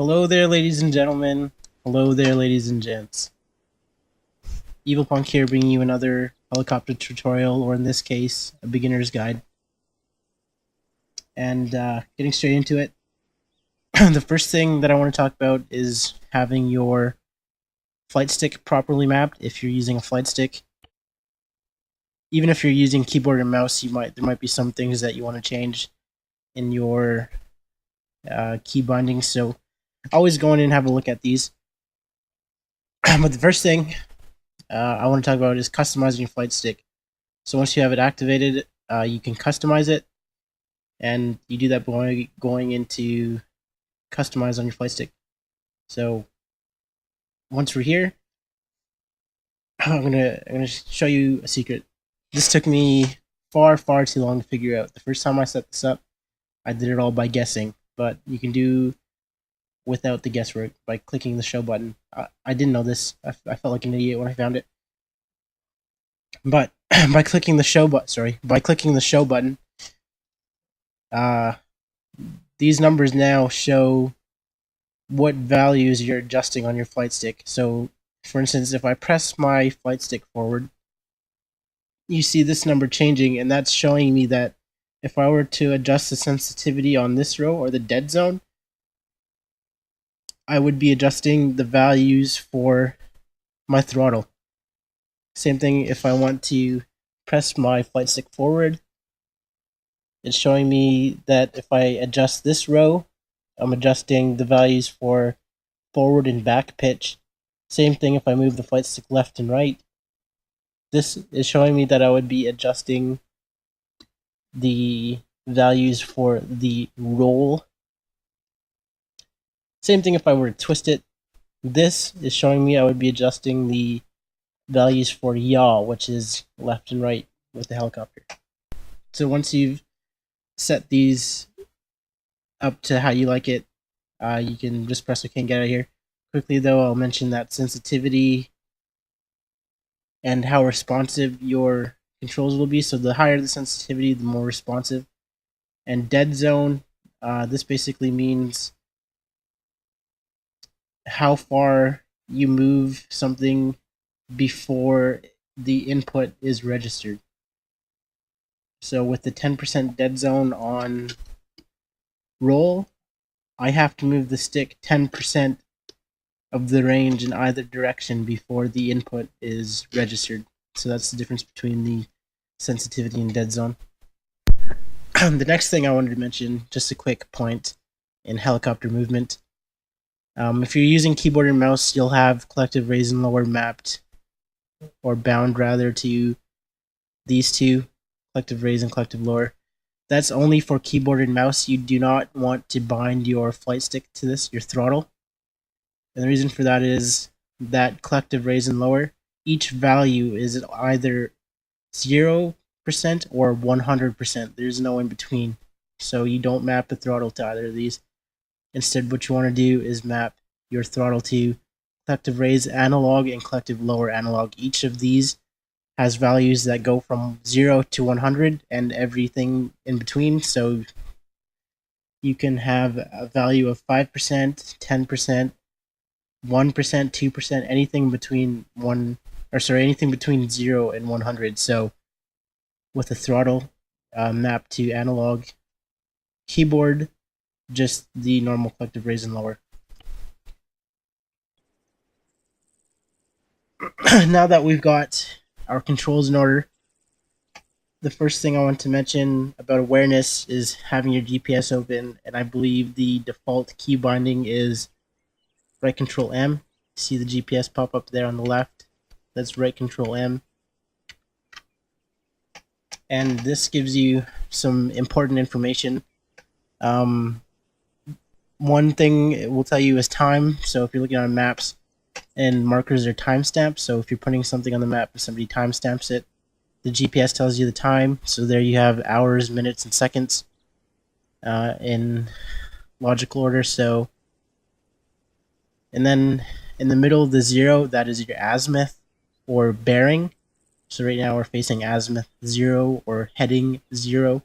Hello there, ladies and gentlemen. Hello there, ladies and gents. Evil Punk here, bringing you another helicopter tutorial, or in this case, a beginner's guide. And getting straight into it, the first thing that I want to talk about is having your flight stick properly mapped. If you're using a flight stick, even if you're using keyboard and mouse, there might be some things that you want to change in your key bindings. So always go in and have a look at these. But the first thing I want to talk about is customizing your flight stick. So once you have it activated, you can customize it, and you do that by going into customize on your flight stick. So once we're here, I'm gonna show you a secret. This took me far too long to figure out. The first time I set this up, I did it all by guessing, but you can do without the guesswork by clicking the show button. I didn't know this. I felt like an idiot when I found it. But by clicking the show button, these numbers now show what values you're adjusting on your flight stick. So, for instance, if I press my flight stick forward, you see this number changing, and that's showing me that if I were to adjust the sensitivity on this row, or the dead zone, I would be adjusting the values for my throttle. Same thing if I want to press my flight stick forward. It's showing me that if I adjust this row, I'm adjusting the values for forward and back pitch. Same thing if I move the flight stick left and right. This is showing me that I would be adjusting the values for the roll. Same thing if I were to twist it. This is showing me I would be adjusting the values for yaw, which is left and right with the helicopter. So once you've set these up to how you like it, you can just press OK and get out of here. Quickly though, I'll mention that sensitivity and how responsive your controls will be. So the higher the sensitivity, the more responsive. And dead zone, this basically means how far you move something before the input is registered. So with the 10% dead zone on roll, I have to move the stick 10% of the range in either direction before the input is registered. So that's the difference between the sensitivity and dead zone. The next thing I wanted to mention, just a quick point in helicopter movement. If you're using keyboard and mouse, you'll have collective raise and lower mapped, or bound rather, to these two, collective raise and collective lower. That's only for keyboard and mouse. You do not want to bind your flight stick to this, your throttle. And the reason for that is that collective raise and lower, each value is either 0% or 100%. There's no in between. So you don't map the throttle to either of these. Instead, what you want to do is map your throttle to collective raise analog and collective lower analog. Each of these has values that go from 0 to 100 and everything in between. So you can have a value of 5%, 10%, 1%, 2%, anything between anything between 0 and 100. So with the throttle mapped to analog, keyboard just the normal collective raise and lower. Now that we've got our controls in order, the first thing I want to mention about awareness is having your GPS open, and I believe the default key binding is right control M. See the GPS pop up there on the left? That's right control M. And this gives you some important information. One thing it will tell you is time. So if you're looking on maps, and markers are timestamps, so if you're putting something on the map and somebody timestamps it, the GPS tells you the time. So there you have hours, minutes, and seconds in logical order. So, and then in the middle of the 0, that is your azimuth or bearing. So right now we're facing azimuth 0 or heading 0.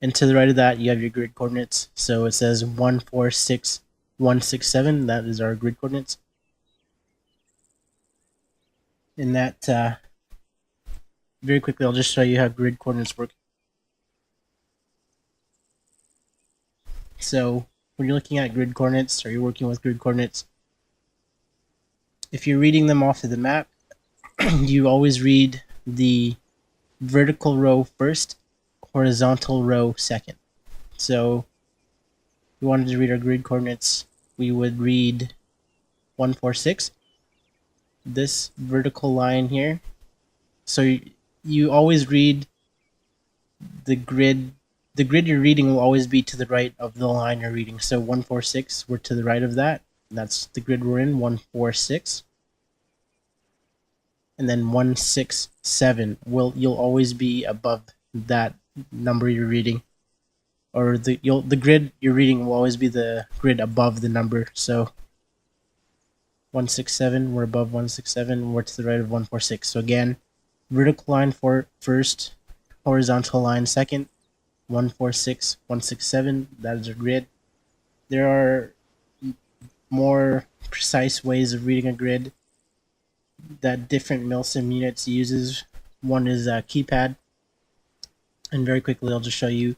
And to the right of that, you have your grid coordinates. So it says 146 167. That is our grid coordinates. And that, very quickly, I'll just show you how grid coordinates work. So when you're looking at grid coordinates, or you're working with grid coordinates, if you're reading them off of the map, you always read the vertical row first, horizontal row second. So if we wanted to read our grid coordinates, we would read 146, this vertical line here. So you always read the grid you're reading will always be to the right of the line you're reading. So 146, we're to the right of that. That's the grid we're in, 146. And then 167 you'll always be above that number you're reading. Or the grid you're reading will always be the grid above the number. So 167, we're above 167, we're to the right of 146. So again, vertical line for first, horizontal line second, 146, 167, that is our grid. There are more precise ways of reading a grid that different milsim units uses. One is a keypad, and very quickly I'll just show you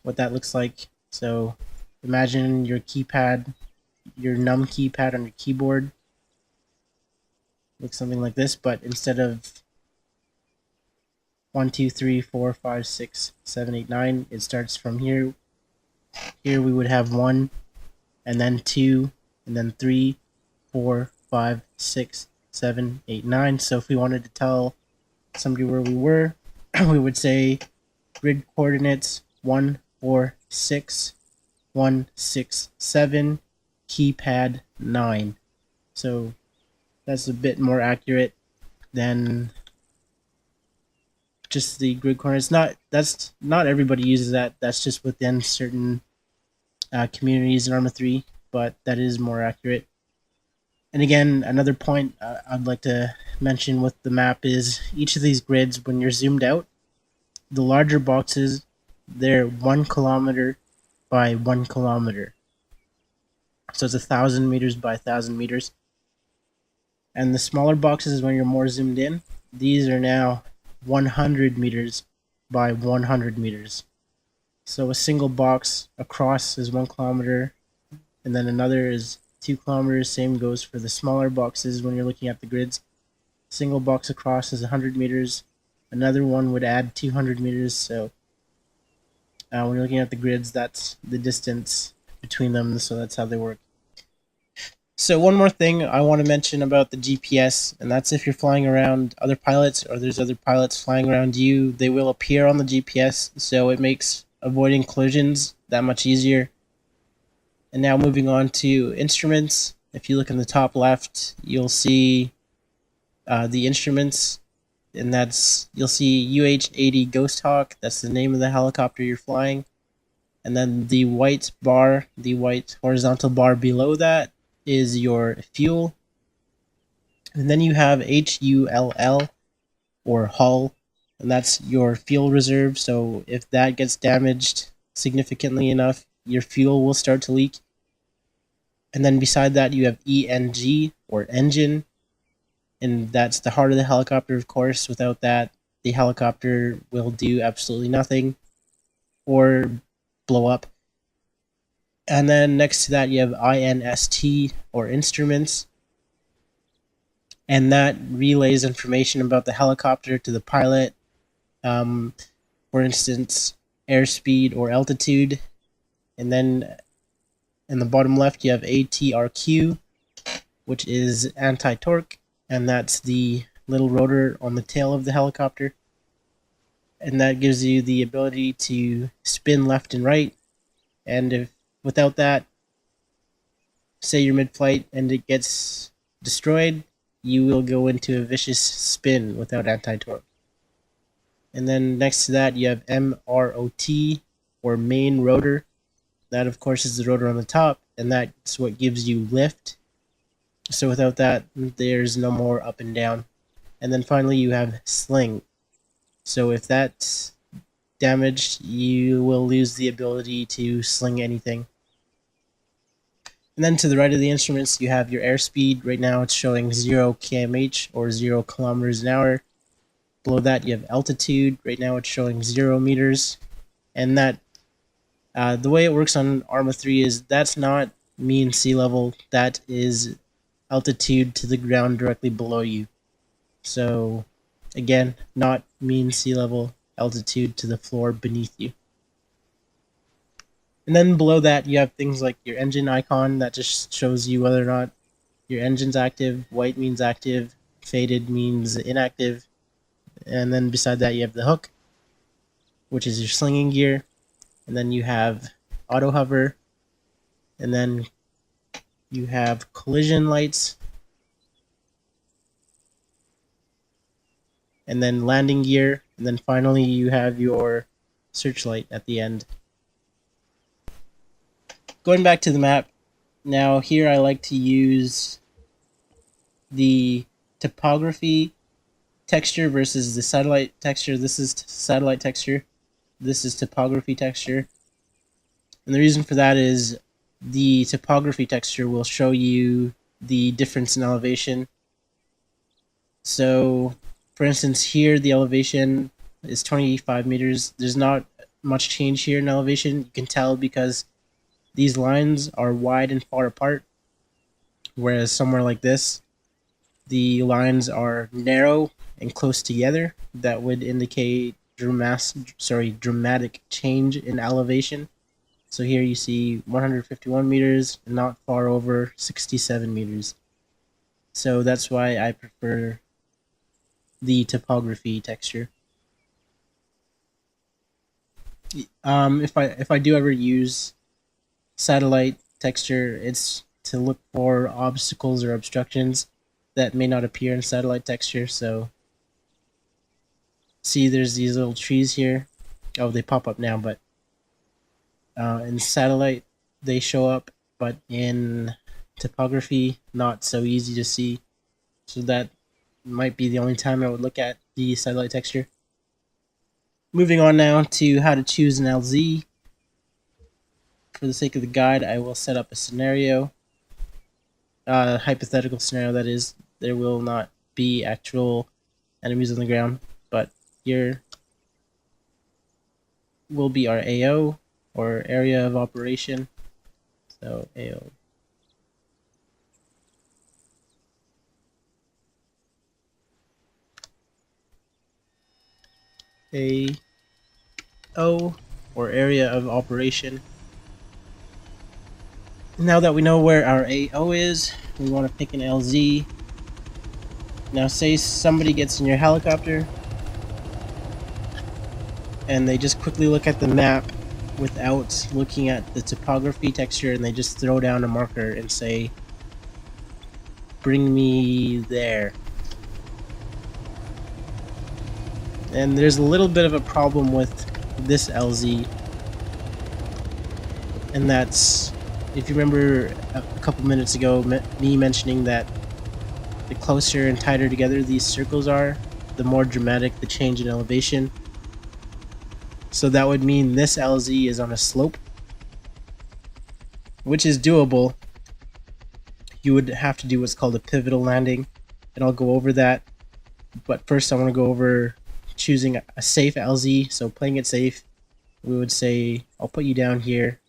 what that looks like. So imagine your keypad, your num keypad on your keyboard looks something like this, but instead of 1, 2, 3, 4, 5, 6, 7, 8, 9, it starts from here. Here we would have 1, and then 2, and then 3, 4, 5, 6, 7, 8, 9. So if we wanted to tell somebody where we were, we would say grid coordinates 1, 4, 6, 1, 6, 7, keypad 9. So that's a bit more accurate than just the grid coordinates. Not everybody uses that. That's just within certain communities in ARMA 3, but that is more accurate. And again, another point I'd like to mention with the map is each of these grids, when you're zoomed out, the larger boxes, they're 1 kilometer by 1 kilometer. So it's 1,000 meters by 1,000 meters. And the smaller boxes, when you're more zoomed in, these are now 100 meters by 100 meters. So a single box across is 1 kilometer, and then another is 2 kilometers. Same goes for the smaller boxes when you're looking at the grids. Single box across is 100 meters. Another one would add 200 meters. So when you're looking at the grids, that's the distance between them. So that's how they work. So one more thing I want to mention about the GPS, and that's if you're flying around other pilots or there's other pilots flying around you, they will appear on the GPS, so it makes avoiding collisions that much easier. And now moving on to instruments. If you look in the top left, you'll see the instruments, and you'll see UH-80 Ghost Hawk. That's the name of the helicopter you're flying. And then the white bar, the white horizontal bar below that, is your fuel. And then you have HULL, or hull, and that's your fuel reserve. So if that gets damaged significantly enough, your fuel will start to leak. And then beside that you have ENG, or engine, and that's the heart of the helicopter, of course. Without that, the helicopter will do absolutely nothing or blow up. And then next to that you have INST, or instruments, and that relays information about the helicopter to the pilot. For instance, airspeed or altitude. And then in the bottom left you have ATRQ, which is anti-torque, and that's the little rotor on the tail of the helicopter, and that gives you the ability to spin left and right. And if without that, say you're mid-flight and it gets destroyed, you will go into a vicious spin without anti-torque. And then next to that you have MROT, or main rotor. That of course is the rotor on the top, and that's what gives you lift. So without that, there's no more up and down. And then finally you have sling. So if that's damaged, you will lose the ability to sling anything. And then to the right of the instruments, you have your airspeed. Right now it's showing 0 kmh or 0 kilometers an hour. Below that, you have altitude. Right now it's showing 0 meters. And that the way it works on ARMA 3 is that's not mean sea level. That is altitude to the ground directly below you. So, again, not mean sea level, altitude to the floor beneath you. And then below that, you have things like your engine icon that just shows you whether or not your engine's active. White means active, faded means inactive. And then beside that, you have the hook, which is your slinging gear. And then you have auto hover. And then you have collision lights. And then landing gear. And then finally, you have your searchlight at the end. Going back to the map, now here I like to use the topography texture versus the satellite texture. This is satellite texture. This is topography texture. And the reason for that is the topography texture will show you the difference in elevation. So, for instance, here the elevation is 25 meters. There's not much change here in elevation. You can tell because these lines are wide and far apart, whereas somewhere like this, the lines are narrow and close together. That would indicate dramatic change in elevation. So here you see 151 meters, and not far over 67 meters. So that's why I prefer the topography texture. If I do ever use satellite texture, it's to look for obstacles or obstructions that may not appear in satellite texture. So see, there's these little trees here. Oh, they pop up now, but in satellite they show up, but in topography not so easy to see. So that might be the only time I would look at the satellite texture. Moving on now to how to choose an LZ. For the sake of the guide, I will set up a scenario, hypothetical scenario that is. There will not be actual enemies on the ground, but here will be our AO, or area of operation. So AO. AO, or area of operation. Now that we know where our AO is, we want to pick an LZ. Now say somebody gets in your helicopter and they just quickly look at the map without looking at the topography texture, and they just throw down a marker and say, bring me there. And there's a little bit of a problem with this LZ, and that's, if you remember a couple minutes ago, me mentioning that the closer and tighter together these circles are, the more dramatic the change in elevation. So that would mean this LZ is on a slope, which is doable. You would have to do what's called a pivotal landing, and I'll go over that. But first I want to go over choosing a safe LZ. So playing it safe, we would say, I'll put you down here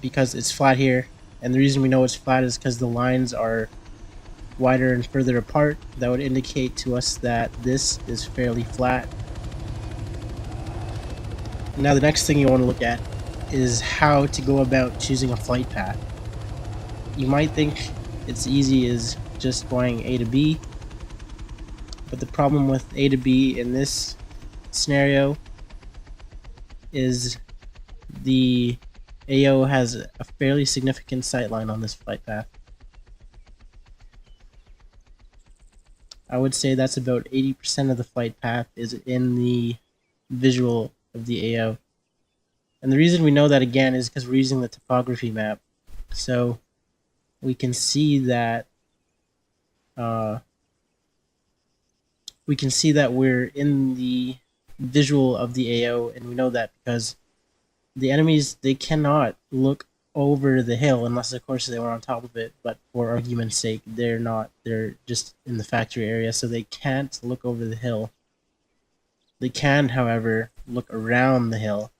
because it's flat here, and the reason we know it's flat is because the lines are wider and further apart. That would indicate to us that this is fairly flat. Now the next thing you want to look at is how to go about choosing a flight path. You might think it's easy as just going A to B, but the problem with A to B in this scenario is the AO has a fairly significant sightline on this flight path. I would say that's about 80% of the flight path is in the visual of the AO. And the reason we know that again is because we're using the topography map. So we can see that we're in the visual of the AO, and we know that because the enemies, they cannot look over the hill, unless of course they were on top of it, but for argument's sake, they're not. They're just in the factory area, so they can't look over the hill. They can, however, look around the hill.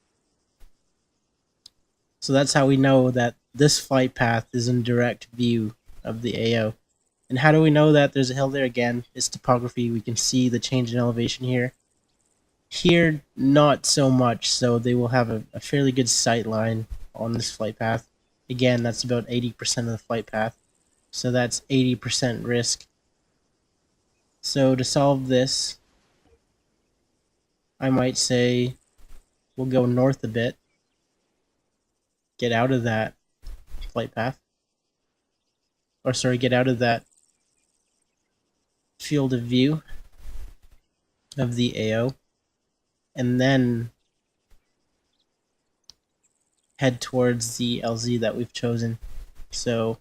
So that's how we know that this flight path is in direct view of the AO. And how do we know that there's a hill there? Again, it's topography. We can see the change in elevation here. Here, not so much, so they will have a fairly good sight line on this flight path. Again, that's about 80% of the flight path, so that's 80% risk. So to solve this, I might say we'll go north a bit, get out of that flight path, or sorry, get out of that field of view of the AO, and then head towards the LZ that we've chosen. So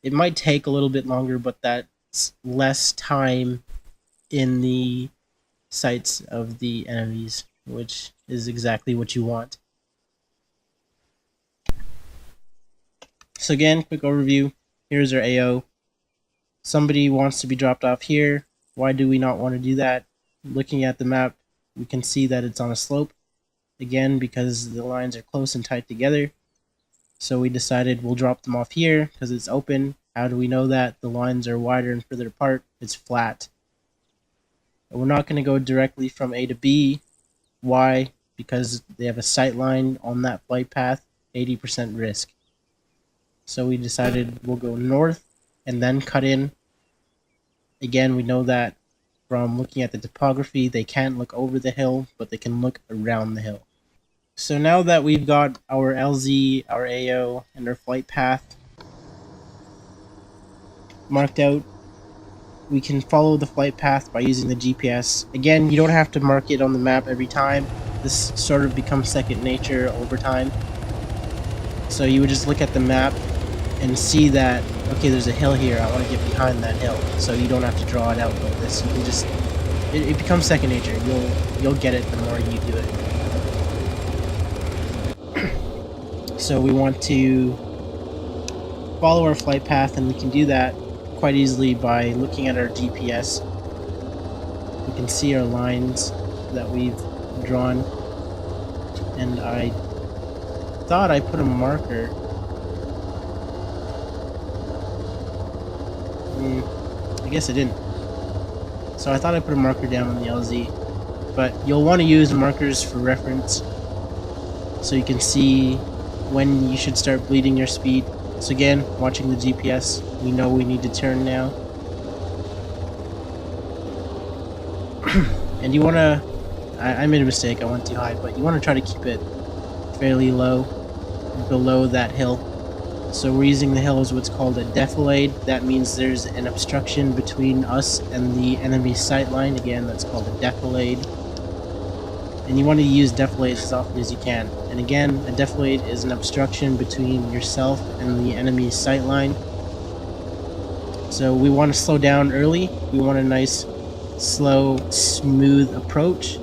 it might take a little bit longer, but that's less time in the sights of the enemies, which is exactly what you want. So again, quick overview. Here's our AO. Somebody wants to be dropped off here. Why do we not want to do that? Looking at the map, we can see that it's on a slope. Again, because the lines are close and tight together. So we decided we'll drop them off here because it's open. How do we know that? The lines are wider and further apart. It's flat. But we're not going to go directly from A to B. Why? Because they have a sight line on that flight path, 80% risk. So we decided we'll go north and then cut in. Again, we know that from looking at the topography, they can't look over the hill, but they can look around the hill. So now that we've got our LZ, our AO, and our flight path marked out, we can follow the flight path by using the GPS. Again, you don't have to mark it on the map every time. This sort of becomes second nature over time. So you would just look at the map and see that, okay, there's a hill here, I want to get behind that hill. So you don't have to draw it out like this. You can just, it becomes second nature. You'll get it the more you do it. So we want to follow our flight path, and we can do that quite easily by looking at our GPS. We can see our lines that we've drawn, and I thought I put a marker. I guess I didn't. So I thought I put a marker down on the LZ, but you'll want to use markers for reference so you can see when you should start bleeding your speed. So again, watching the GPS, we know we need to turn now. And you want to, I made a mistake, I went too high, but you want to try to keep it fairly low, below that hill. So we're using the hill as what's called a defilade. That means there's an obstruction between us and the enemy's sight line. Again, that's called a defilade. And you want to use defilades as often as you can. And again, a defilade is an obstruction between yourself and the enemy's sight line. So we want to slow down early. We want a nice, slow, smooth approach.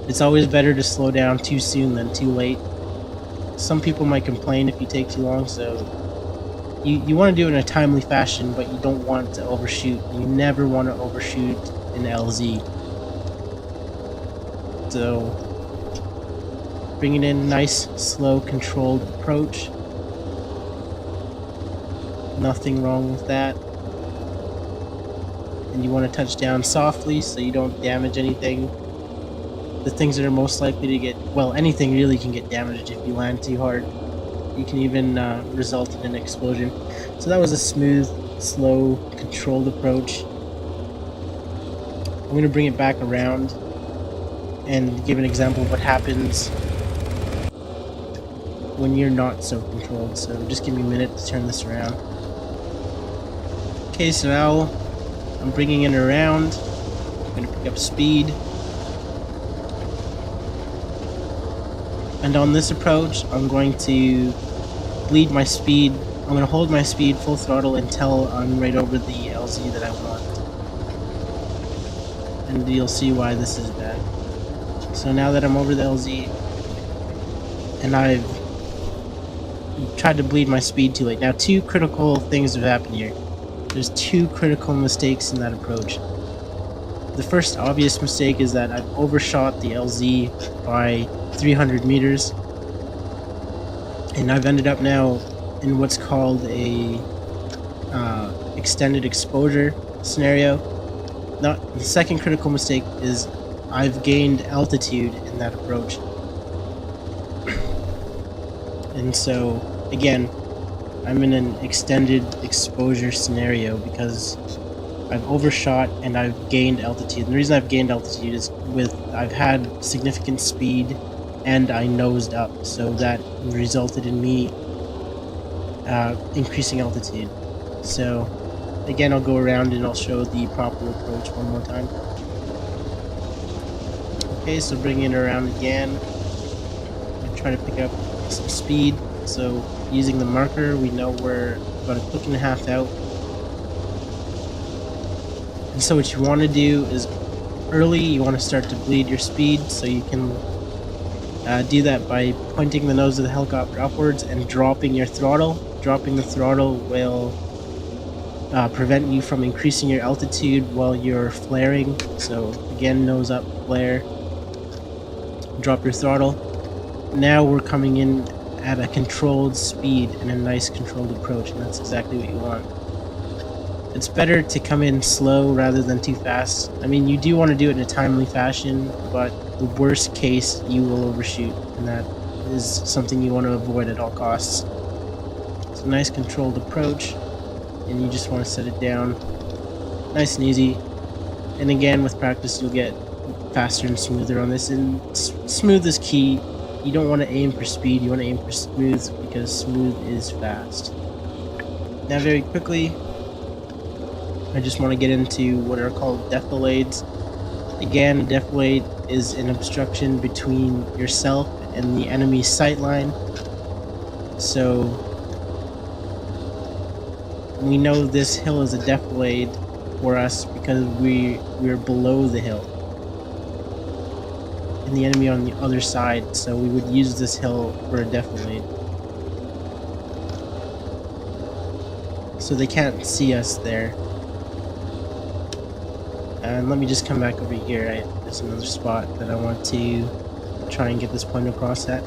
It's always better to slow down too soon than too late. Some people might complain if you take too long, so you want to do it in a timely fashion, but you don't want to overshoot. You never want to overshoot in LZ. So bring it in, nice, slow, controlled approach. Nothing wrong with that. And you want to touch down softly so you don't damage anything. The things that are most likely to get, well, anything really can get damaged if you land too hard. You can even result in an explosion. So that was a smooth, slow, controlled approach. I'm going to bring it back around and give an example of what happens when you're not so controlled. So just give me a minute to turn this around. Okay, so now I'm bringing it around. I'm going to pick up speed. And on this approach, I'm going to bleed my speed. I'm going to hold my speed full throttle until I'm right over the LZ that I want. And you'll see why this is bad. So now that I'm over the LZ, and I've tried to bleed my speed too late. Now, two critical things have happened here. There's two critical mistakes in that approach. The first obvious mistake is that I've overshot the LZ by 300 meters, and I've ended up now in what's called a extended exposure scenario. Now, the second critical mistake is I've gained altitude in that approach. And so, again, I'm in an extended exposure scenario because I've overshot and I've gained altitude. And the reason I've gained altitude is I've had significant speed and I nosed up, so that resulted in me increasing altitude. So again, I'll go around and I'll show the proper approach one more time. Okay, so bringing it around again, I'm trying to pick up some speed. So using the marker, we know we're about a click and a half out. And so what you want to do is early, you want to start to bleed your speed, so you can do that by pointing the nose of the helicopter upwards and dropping your throttle. Dropping the throttle will prevent you from increasing your altitude while you're flaring. So again, nose up, flare, drop your throttle. Now we're coming in at a controlled speed and a nice controlled approach, and that's exactly what you want. It's better to come in slow rather than too fast. I mean, you do want to do it in a timely fashion, but the worst case, you will overshoot, and that is something you want to avoid at all costs. It's a nice controlled approach, and you just want to set it down nice and easy. And again, with practice, you'll get faster and smoother on this, and smooth is key. You don't want to aim for speed, you want to aim for smooth, because smooth is fast. Now very quickly, I just want to get into what are called defilades. Again, a defilade is an obstruction between yourself and the enemy's sight line. So we know this hill is a defilade for us because we're below the hill and the enemy on the other side, so we would use this hill for a defilade. So they can't see us there. And let me just come back over here. There's another spot that I want to try and get this point across at.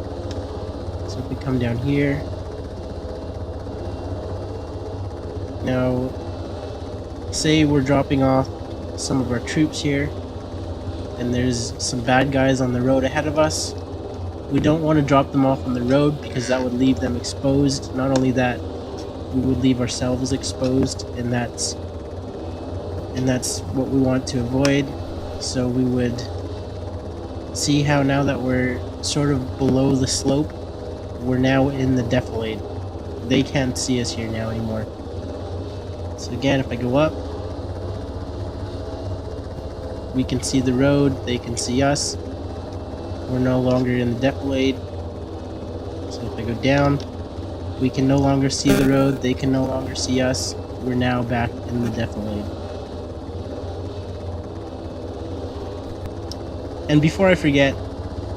So if we come down here. Now, say we're dropping off some of our troops here, and there's some bad guys on the road ahead of us. We don't want to drop them off on the road because that would leave them exposed. Not only that, we would leave ourselves exposed, and that's what we want to avoid. So we would see how now that we're sort of below the slope, we're now in the defilade. They can't see us here now anymore. So again, if I go up, we can see the road, they can see us. We're no longer in the defilade. So if I go down, we can no longer see the road, they can no longer see us. We're now back in the defilade. And before I forget,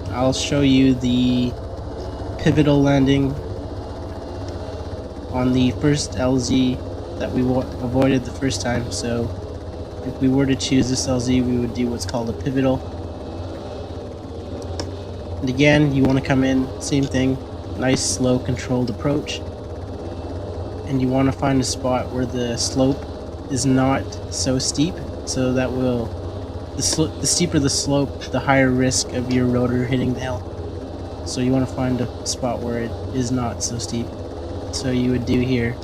I'll show you the pivotal landing on the first LZ that we avoided the first time. So if we were to choose this LZ, we would do what's called a pivotal. And again, you want to come in, same thing, nice slow controlled approach. And you want to find a spot where the slope is not so steep, so that will the steeper the slope, the higher risk of your rotor hitting the hill. So you want to find a spot where it is not so steep. So you would do here,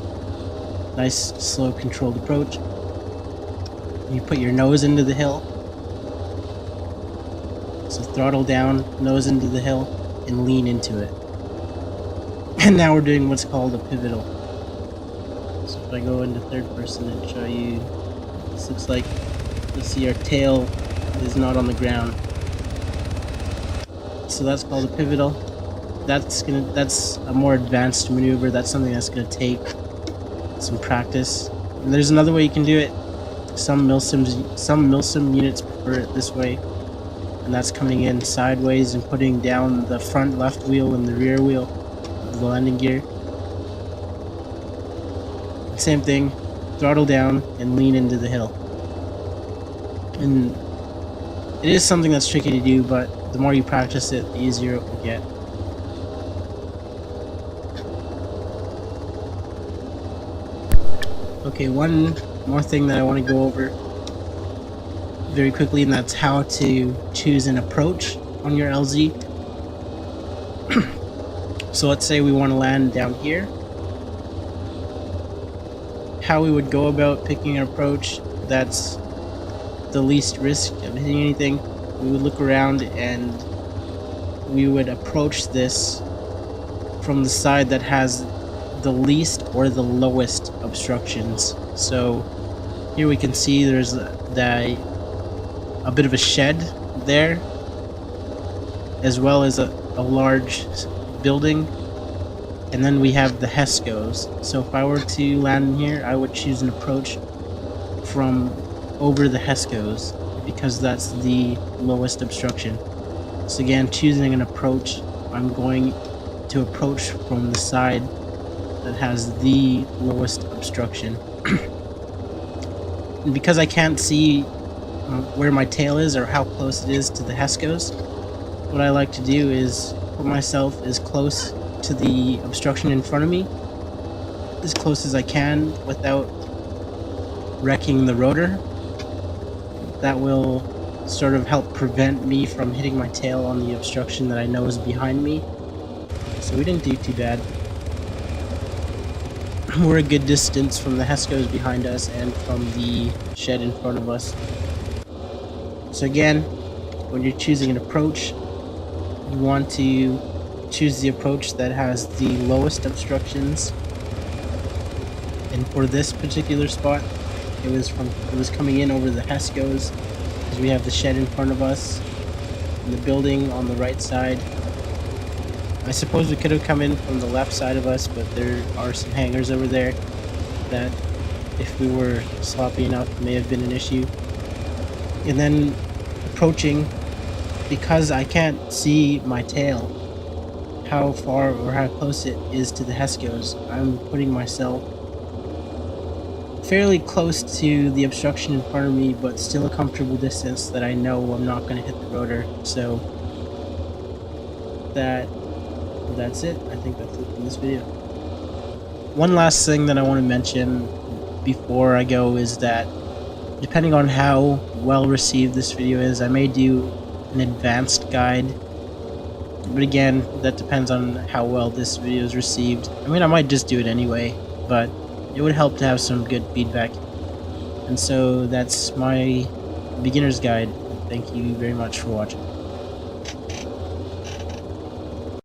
nice slow controlled approach. You put your nose into the hill. So throttle down, nose into the hill, and lean into it. And now we're doing what's called a pivotal. So if I go into third person and show you, this looks like, you'll see our tail is not on the ground. So that's called a pivotal. That's a more advanced maneuver. That's something that's gonna take some practice. And there's another way you can do it. Some milsim units prefer it this way, and that's coming in sideways and putting down the front left wheel and the rear wheel of the landing gear. Same thing, throttle down and lean into the hill. And it is something that's tricky to do, but the more you practice it, the easier it will get. Okay, one more thing that I want to go over very quickly, and that's how to choose an approach on your LZ. So let's say we want to land down here. How we would go about picking an approach that's the least risk of hitting anything, we would look around and we would approach this from the side that has the least or the lowest obstructions. So here we can see there's a bit of a shed there, as well as a large building, and then we have the HESCOs. So if I were to land in here, I would choose an approach from over the HESCOs because that's the lowest obstruction. So again, choosing an approach, I'm going to approach from the side that has the lowest obstruction. And because I can't see where my tail is or how close it is to the HESCOs, what I like to do is put myself as close to the obstruction in front of me, as close as I can without wrecking the rotor. That will sort of help prevent me from hitting my tail on the obstruction that I know is behind me. So we didn't do too bad. We're a good distance from the HESCOs behind us and from the shed in front of us. So again, when you're choosing an approach, you want to choose the approach that has the lowest obstructions. And for this particular spot, it was coming in over the HESCOs, because we have the shed in front of us and the building on the right side. I suppose we could have come in from the left side of us, but there are some hangars over there that, if we were sloppy enough, may have been an issue. And then approaching, because I can't see my tail, how far or how close it is to the HESCOs, I'm putting myself fairly close to the obstruction in front of me, but still a comfortable distance that I know I'm not going to hit the rotor. So that's it. I think that's it for this video. One last thing that I want to mention before I go is that, depending on how well received this video is, I may do an advanced guide. But again, that depends on how well this video is received. I mean, I might just do it anyway, but it would help to have some good feedback. And so that's my beginner's guide. Thank you very much for watching.